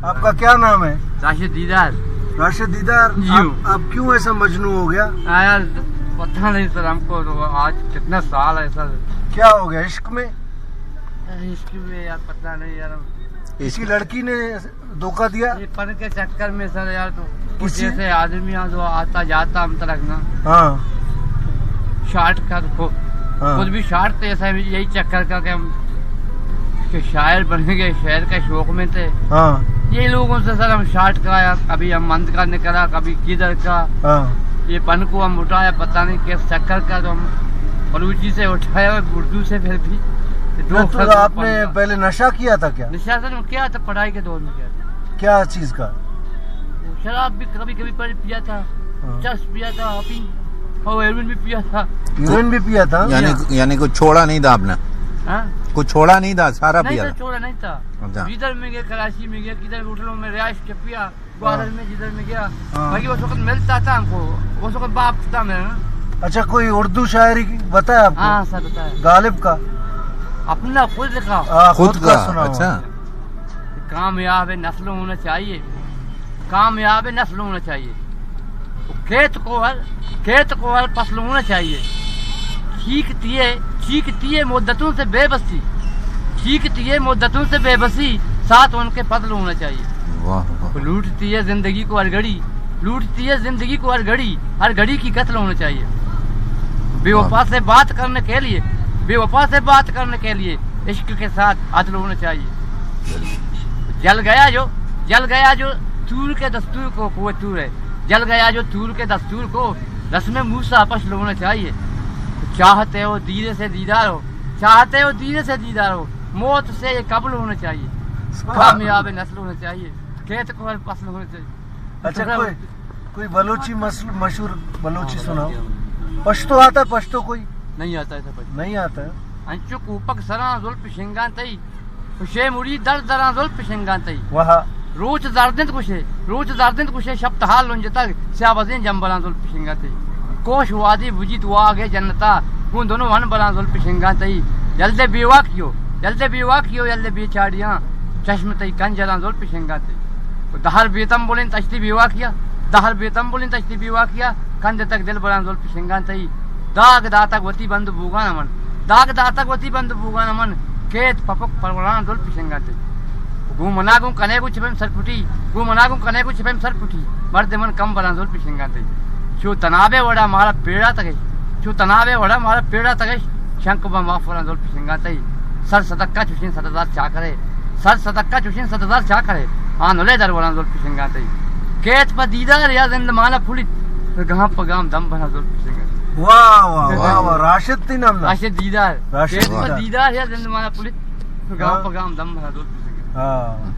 आपका क्या नाम है? राशिद दीदार। राशिद दीदार, आप क्यों ऐसा मजनू हो गया? यार पता नहीं सर, हमको तो आज कितना साल है सर। क्या हो गया इश्क में? इश्क में यार पता नहीं यार, किसी लड़की ने धोखा दिया? ये पन के चक्कर में सर यार, तो कुछ किसी? ऐसे आदमी जो आता जाता हम तरह ना हाँ शार्ट का हाँ खुद भी शार्ट थे, ऐसा यही चक्कर का कि हम कि शायर बन गए, शायर का शौक में थे। हाँ ये लोगों से सर हम शार्ट का या कभी हम मंद का निकला, कभी किधर का, हाँ। ये पन को हम उठाया पता नहीं किस चक्कर का, तो हम बलूची से उठाया उर्दू से, फिर भी तो आपने पहले नशा किया था क्या? नशा सर क्या था, पढ़ाई के दौर में किया था। क्या चीज का? शराब भी कभी कभी पिया था, हाँ। चर्च पिया था, अफीम और हेरोइन भी पिया था। यूरिन भी पिया था? यानी कुछ छोड़ा नहीं था आपने? हाँ? कुछ छोड़ा नहीं था, सारा नहीं पिया था, छोड़ा नहीं था। अच्छा। जिधर में गया, कराची में गया, किधर होटलों में रिहाइश के पिया, ग्वादर में जिधर में गया, हाँ। बाकी उस वक्त मिलता था हमको, उस वक्त बाप था मेरा। अच्छा, कोई उर्दू शायरी बताया आपको? हाँ सर बताया। गालिब का? अपना खुद का। खुद का सुना? अच्छा। कामयाब नस्ल होना चाहिए, कामयाब नस्ल होना चाहिए, खेत को हर फसल होना चाहिए, चीखती है मुद्दतों से बेबसी, चीखती है मुद्दतों से बेबसी, साथ उनके फजल होना चाहिए। वाह। लूटती है जिंदगी को हर घड़ी, लूटती है जिंदगी को हर घड़ी की कत्ल होना चाहिए। बेवफा से बात करने के लिए, बेवफा से बात करने के लिए इश्क के साथ अदल होना चाहिए। जल गया जो तूर के दस्तूर को, कुए तूर है, जल गया जो तूर के दस्तूर को, रस्म मूसा पशल होना चाहिए। चाहते हो धीरे से दीदार हो, चाहते हो धीरे से दीदार हो, मौत से ये कबल होना चाहिए, कामयाब नस्ल होना चाहिए, खेत को हर फसल होना चाहिए। अच्छा, कोई बलोची मशहूर बलोची सुनाओ। पश्तो आता है? पश्तो कोई नहीं आता है सर, नहीं आता है। अंचुक ऊपक सरा जुल्फ शिंगान तई, खुशे मुड़ी दर दरा जुल्फ शिंगान तई, वाह। रोज दर्दिंद कुशे शब्द हाल लुंजतक स्याबज़ें जंबरा जुल्फ शिंगान तई, कोश वादी बुजी दुआ आगे जन्नता, वो दोनों वन बरा जुल्फ शिंगान तई, जल्दे बेवा कियो जल्दे बेचाड़ियां, चश्म तई कंजरा जुल्फ शिंगान तई, दहर बेतम बोलें तश्ती बेवा किया, कंधे तक दिल बरा जुल्फ शिंगान तई, दाग दातक वती बंद बूगा नमन, खेत पपक परवरान जुल्फ शिंगान तई, घूमनागू कने को छिपम सर पुटी, मर्द मन कम बरा जुल्फ शिंगान तई, शो तनाबे वड़ा मारा पेड़ा तक शंक बा माफरा जुल्फ शिंगान तई, सर सदक्का चुशिन सतदार छा करे, हाँ नुले दर वड़ा जुल्फ शिंगान तई, खेत पर दीदार या जिंद माला फुलित, गाम पगाम दम बना जुल्फ शिंगान। वाह वाह वाह वाह। राशिद थी नाम? राशिद दीदार। राशिद खेत पर दीदार या जिंद माला फुलित, गाम पगाम दम बना जुल्फ शिंगान। हाँ।